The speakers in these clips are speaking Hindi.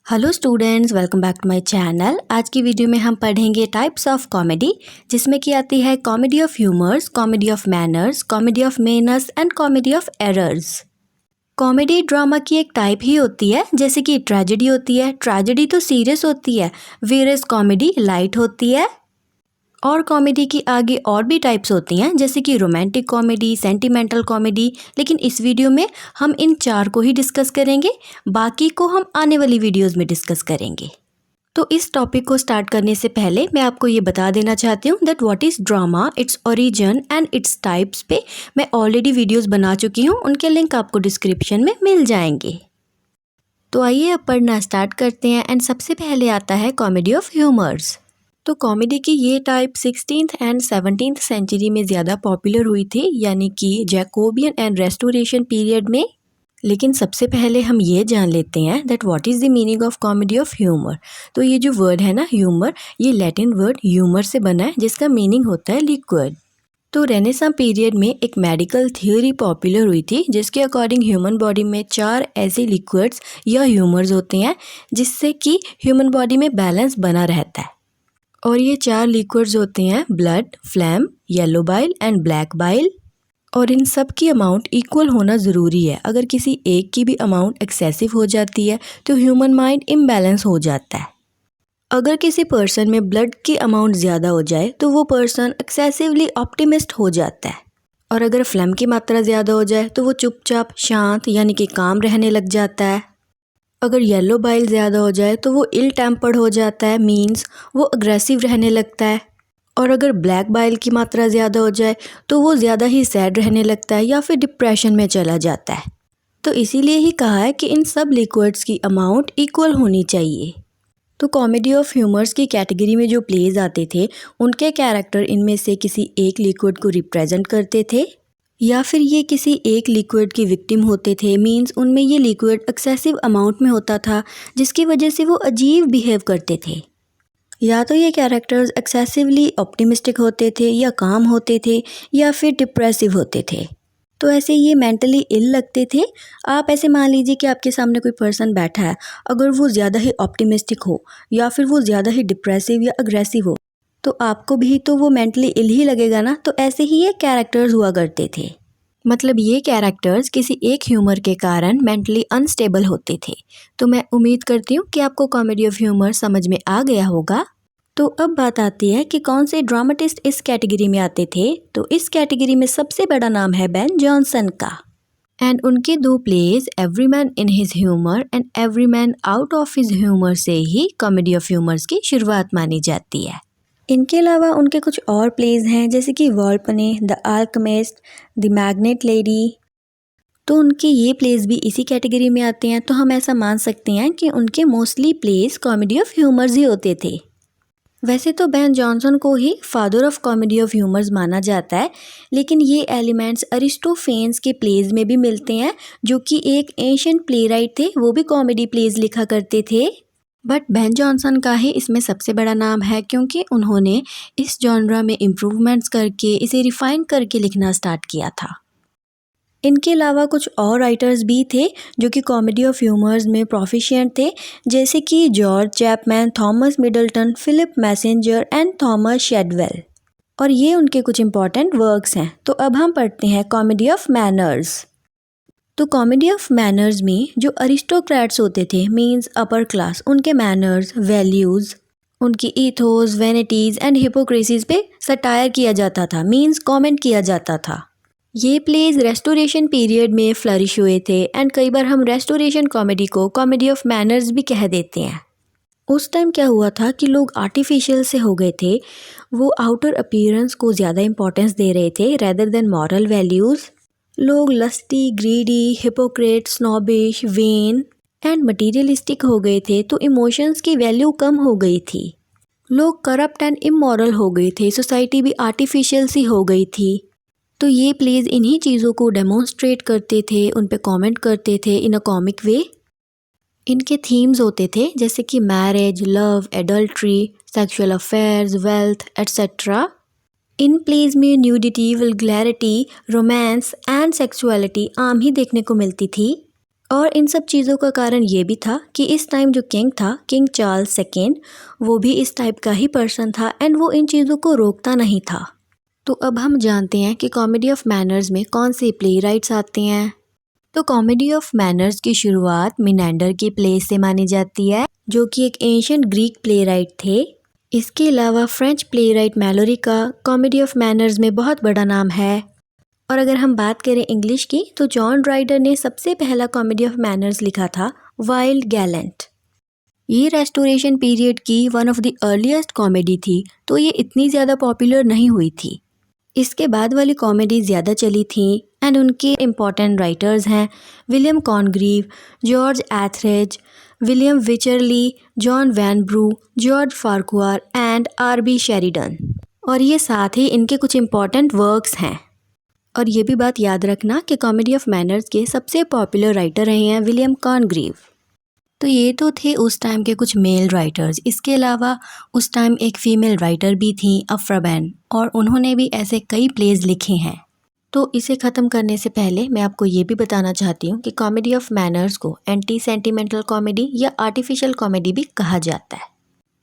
Hello students, welcome back to my channel. आज की वीडियो में हम पढ़ेंगे टाइप्स ऑफ कॉमेडी, जिसमें की आती है comedy of humours, comedy of manners, comedy of menace and comedy of errors. Comedy drama की एक टाइप ही होती है, जैसे कि ट्रेजेडी होती है। ट्रेजेडी तो सीरियस होती है, वेयरएज कॉमेडी लाइट होती है। और कॉमेडी की आगे और भी टाइप्स होती हैं, जैसे कि रोमांटिक कॉमेडी, सेंटिमेंटल कॉमेडी। लेकिन इस वीडियो में हम इन चार को ही डिस्कस करेंगे, बाकी को हम आने वाली वीडियोस में डिस्कस करेंगे। तो इस टॉपिक को स्टार्ट करने से पहले मैं आपको ये बता देना चाहती हूँ that what is drama, its origin and its types पे मैं ऑलरेडी वीडियोस बना चुकी हूँ, उनके लिंक आपको डिस्क्रिप्शन में मिल जाएंगे। तो आइए अब पढ़ना स्टार्ट करते हैं। एंड सबसे पहले आता है कॉमेडी ऑफ ह्यूमर्स। तो कॉमेडी की ये type 16th and 17th century में ज़्यादा पॉपुलर हुई थी, यानी कि जैकोबियन एंड रेस्टोरेशन पीरियड में। लेकिन सबसे पहले हम ये जान लेते हैं that what is the meaning of comedy of humour. तो ये जो वर्ड है ना ह्यूमर, ये लैटिन वर्ड ह्यूमर से बना है, जिसका मीनिंग होता है लिक्विड। तो रेनेसां पीरियड में एक मेडिकल थ्योरी पॉपुलर हुई थी, जिसके अकॉर्डिंग ह्यूमन बॉडी में 4 ऐसे लिक्विड्स या ह्यूमर्स होते हैं जिससे कि ह्यूमन बॉडी में बैलेंस बना रहता है। और ये 4 लिक्विड्स होते हैं blood, flame, yellow bile and black bile. और इन सब की अमाउंट इक्वल होना ज़रूरी है। अगर किसी एक की भी अमाउंट एक्सेसिव हो जाती है तो ह्यूमन माइंड इम्बैलेंस हो जाता है। अगर किसी पर्सन में ब्लड की अमाउंट ज़्यादा हो जाए तो वो पर्सन एक्सेसिवली ऑप्टिमिस्ट हो जाता है। और अगर फ्लैम की मात्रा ज़्यादा हो जाए तो वो चुपचाप शांत यानी कि काम रहने लग जाता है। अगर येलो बाइल ज़्यादा हो जाए तो वो इल टेम्पर्ड हो जाता है, मीन्स वो अग्रेसिव रहने लगता है। और अगर ब्लैक बाइल की मात्रा ज़्यादा हो जाए तो वो ज़्यादा ही सैड रहने लगता है या फिर डिप्रेशन में चला जाता है। तो इसीलिए ही कहा है कि इन सब लिक्विड्स की अमाउंट इक्वल होनी चाहिए। तो कॉमेडी ऑफ ह्यूमर्स की कैटेगरी में जो प्लेज आते थे, उनके कैरेक्टर इनमें से किसी एक लिक्विड को रिप्रेजेंट करते थे, या फिर ये किसी एक लिक्विड की विक्टिम होते थे, मींस उनमें ये लिक्विड एक्सेसिव अमाउंट में होता था, जिसकी वजह से वो अजीब बिहेव करते थे। या तो ये कैरेक्टर्स एक्सेसिवली ऑप्टिमिस्टिक होते थे, या काम होते थे, या फिर डिप्रेसिव होते थे। तो ऐसे ये मेंटली इल लगते थे। आप ऐसे मान लीजिए कि आपके सामने कोई पर्सन बैठा है, अगर वो ज़्यादा ही ऑप्टिमिस्टिक हो या फिर वो ज़्यादा ही डिप्रेसिव या अग्रेसिव हो, तो आपको भी तो वो मेंटली इल ही लगेगा ना। तो ऐसे ही ये कैरेक्टर्स हुआ करते थे। मतलब ये कैरेक्टर्स किसी एक ह्यूमर के कारण मेंटली अनस्टेबल होते थे। तो मैं उम्मीद करती हूँ कि आपको कॉमेडी ऑफ ह्यूमर समझ में आ गया होगा। तो अब बात आती है कि कौन से ड्रामेटिस्ट इस कैटेगरी में आते थे। तो इस कैटेगरी में सबसे बड़ा नाम है बेन जॉनसन का। एंड उनके 2 plays every man in his humour and every man out of his humour से ही कॉमेडी ऑफ ह्यूमर्स की शुरुआत मानी जाती है। इनके अलावा उनके कुछ और प्लेज हैं, जैसे कि Volpone, the alchemist, the magnet lady. तो उनके ये प्लेज भी इसी कैटेगरी में आते हैं। तो हम ऐसा मान सकते हैं कि उनके mostly plays comedy of humours ही होते थे। वैसे तो बेन जॉनसन को ही father of comedy of humours माना जाता है, लेकिन ये एलिमेंट्स अरिस्टोफेन्स के प्लेज में भी मिलते हैं, जो कि एक एंशिएंट प्लेराइट थे, वो भी कॉमेडी प्लेज लिखा करते थे। बट बेन जॉनसन का ही इसमें सबसे बड़ा नाम है, क्योंकि उन्होंने इस जॉनरा में इम्प्रूवमेंट्स करके इसे रिफाइन करके लिखना स्टार्ट किया था। इनके अलावा कुछ और राइटर्स भी थे जो कि कॉमेडी ऑफ ह्यूमर्स में प्रोफिशिएंट थे, जैसे कि George Chapman, Thomas Middleton, Philip Massinger and Thomas Shadwell. और ये उनके कुछ इंपॉर्टेंट वर्क्स हैं। तो अब हम पढ़ते हैं कॉमेडी ऑफ मैनर्स। तो कॉमेडी ऑफ मैनर्स में जो अरिस्टोक्रेट्स होते थे, मींस अपर क्लास, उनके मैनर्स, वैल्यूज़, उनकी ईथोस, वैनिटीज़ एंड हिपोक्रेसीज पे सटायर किया जाता था, मींस कमेंट किया जाता था। ये प्लेज रेस्टोरेशन पीरियड में फ्लरिश हुए थे, एंड कई बार हम रेस्टोरेशन कॉमेडी को कॉमेडी ऑफ मैनर्स भी कह देते हैं। उस टाइम क्या हुआ था कि लोग आर्टिफिशियल से हो गए थे, वो आउटर अपीयरेंस को ज़्यादा इंपॉर्टेंस दे रहे थे रेदर देन मॉरल वैल्यूज़। लोग lusty, greedy, hypocrite, snobbish, when and materialistic हो गए थे, तो इमोशंस की वैल्यू कम हो गई थी। लोग करप्ट एंड इमोरल हो गए थे, सोसाइटी भी आर्टिफिशियल सी हो गई थी। तो ये प्लेज इन्हीं चीज़ों को डेमोन्स्ट्रेट करते थे, उन पे कमेंट करते थे इन अ कॉमिक वे। इनके थीम्स होते थे जैसे कि marriage, love, adultery, sexual affairs, wealth etcetera. इन प्लेज में nudity, vulgarity, romance and sexuality आम ही देखने को मिलती थी। और इन सब चीज़ों का कारण ये भी था कि इस टाइम जो किंग था, किंग चार्ल्स सेकेंड, वो भी इस टाइप का ही पर्सन था एंड वो इन चीज़ों को रोकता नहीं था। तो अब हम जानते हैं कि कॉमेडी ऑफ मैनर्स में कौन से प्ले राइट्स आते हैं। तो कॉमेडी ऑफ मैनर्स की शुरुआत मिनेंडर के प्ले से मानी जाती है, जो कि एक एंशिएंट ग्रीक प्ले राइट थे। इसके अलावा फ्रेंच प्ले राइट मैलोरी का कॉमेडी ऑफ मैनर्स में बहुत बड़ा नाम है। और अगर हम बात करें इंग्लिश की, तो जॉन राइडर ने सबसे पहला कॉमेडी ऑफ मैनर्स लिखा था, वाइल्ड गैलेंट। ये रेस्टोरेशन पीरियड की one of the earliest comedy थी, तो ये इतनी ज़्यादा पॉपुलर नहीं हुई थी। इसके बाद वाली कॉमेडी ज़्यादा चली थी एंड उनके इम्पॉर्टेंट राइटर्स हैं William Congreve, George Etherege, William Wycherley, John Vanbrugh, George Farquhar and R B. Sheridan. और ये साथ ही इनके कुछ इम्पॉर्टेंट वर्क्स हैं। और ये भी बात याद रखना कि कॉमेडी ऑफ मैनर्स के सबसे पॉपुलर राइटर रहे हैं विलियम कॉनग्रीव। तो ये तो थे उस टाइम के कुछ मेल राइटर्स। इसके अलावा उस टाइम एक फ़ीमेल राइटर भी थी, अफ्रा बेन, और उन्होंने भी ऐसे कई प्लेज लिखे हैं। तो इसे ख़त्म करने से पहले मैं आपको ये भी बताना चाहती हूँ कि कॉमेडी ऑफ मैनर्स को एंटी सेंटिमेंटल कॉमेडी या आर्टिफिशियल कॉमेडी भी कहा जाता है।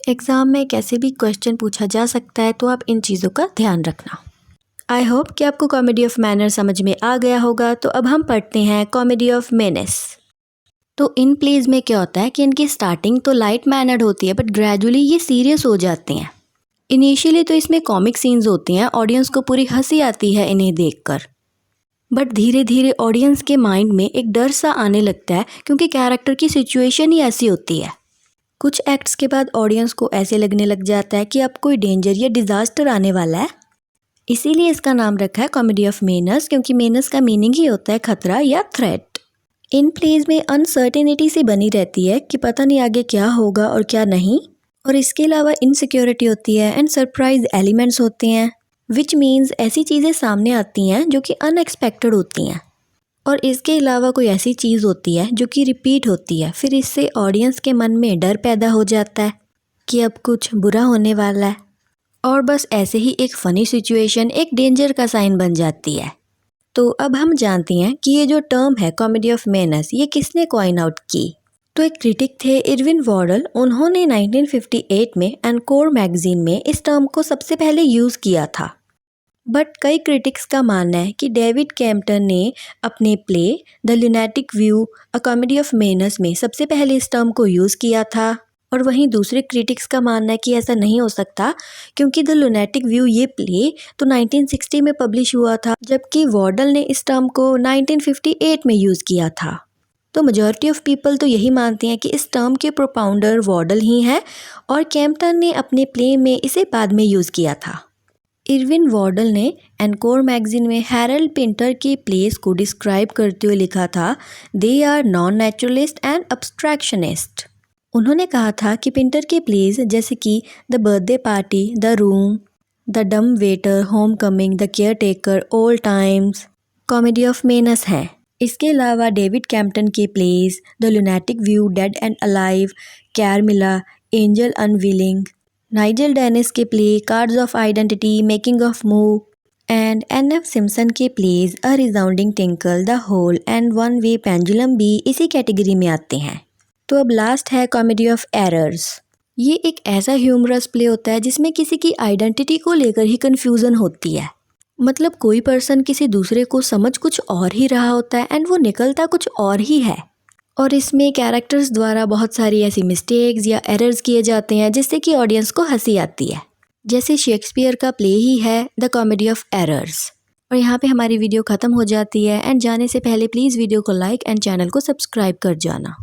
एग्ज़ाम में कैसे भी क्वेश्चन पूछा जा सकता है, तो आप इन चीज़ों का ध्यान रखना। आई होप कि आपको कॉमेडी ऑफ मैनर समझ में आ गया होगा। तो अब हम पढ़ते हैं कॉमेडी ऑफ मेनेस। तो इन प्लेज में क्या होता है कि इनकी स्टार्टिंग तो लाइट मैनर्ड होती है, बट ग्रेजुअली ये सीरियस हो जाते हैं। इनिशियली तो इसमें कॉमिक सीन्स होते हैं, ऑडियंस को पूरी हंसी आती है इन्हें देखकर, बट धीरे धीरे ऑडियंस के माइंड में एक डर सा आने लगता है, क्योंकि कैरेक्टर की सिचुएशन ही ऐसी होती है। कुछ एक्ट्स के बाद ऑडियंस को ऐसे लगने लग जाता है कि अब कोई डेंजर या डिज़ास्टर आने वाला है। इसीलिए इसका नाम रखा है कॉमेडी ऑफ मेनस, क्योंकि मेनस का मीनिंग ही होता है खतरा या थ्रेट। इन प्लेज में अनसर्टेनिटी सी बनी रहती है कि पता नहीं आगे क्या होगा और क्या नहीं। और इसके अलावा इनसिक्योरिटी होती है एंड सरप्राइज एलिमेंट्स होते हैं, विच मीन्स ऐसी चीज़ें सामने आती हैं जो कि अनएक्सपेक्टेड होती हैं। और इसके अलावा कोई ऐसी चीज़ होती है जो कि रिपीट होती है, फिर इससे ऑडियंस के मन में डर पैदा हो जाता है कि अब कुछ बुरा होने वाला है। और बस ऐसे ही एक फ़नी सिचुएशन एक डेंजर का साइन बन जाती है। तो अब हम जानते हैं कि ये जो टर्म है कॉमेडी ऑफ मेनस, ये किसने कॉइन आउट की। तो एक क्रिटिक थे इरविन वॉर्डल, उन्होंने 1958 में एनकोर मैगजीन में इस टर्म को सबसे पहले यूज़ किया था। बट कई क्रिटिक्स का मानना है कि डेविड कैम्पटन ने अपने play the lunatic view a comedy of menace में सबसे पहले इस टर्म को यूज़ किया था। और वहीं दूसरे क्रिटिक्स का मानना है कि ऐसा नहीं हो सकता, क्योंकि द लुनैटिक व्यू ये प्ले तो 1960 में पब्लिश हुआ था, जबकि वॉर्डल ने इस टर्म को 1958 में यूज़ किया था। तो मेजॉरिटी ऑफ पीपल तो यही मानते हैं कि इस टर्म के प्रोपाउंडर वॉर्डल ही हैं और कैम्पटन ने अपने प्ले में इसे बाद में यूज़ किया था। इरविन वॉर्डल ने एनकोर मैगजीन में हैरल्ड पिंटर के प्लेस को डिस्क्राइब करते हुए लिखा था, they are non naturalist and abstractionist. उन्होंने कहा था कि पिंटर के प्लेज जैसे कि the birthday party, the room, the dumb waiter, homecoming, the caretaker, old times comedy of menace हैं। इसके अलावा डेविड कैम्पटन के plays the lunatic view, dead and alive, Carmilla, angel unwilling, Nigel Dennis के play cards of identity, making of moo and N.F. Simpson के plays a resounding tinkle, the hole and one way pendulum भी इसी कैटेगरी में आते हैं। तो अब लास्ट है कॉमेडी ऑफ एरर्स। ये एक ऐसा ह्यूमरस प्ले होता है जिसमें किसी की आइडेंटिटी को लेकर ही कन्फ्यूज़न होती है। मतलब कोई पर्सन किसी दूसरे को समझ कुछ और ही रहा होता है एंड वो निकलता कुछ और ही है। और इसमें कैरेक्टर्स द्वारा बहुत सारी ऐसी मिस्टेक्स या एरर्स किए जाते हैं जिससे कि ऑडियंस को हंसी आती है। जैसे शेक्सपियर का प्ले ही है द कॉमेडी ऑफ एरर्स। और यहाँ पे हमारी वीडियो ख़त्म हो जाती है एंड जाने से पहले प्लीज़ वीडियो को लाइक एंड चैनल को सब्सक्राइब कर जाना।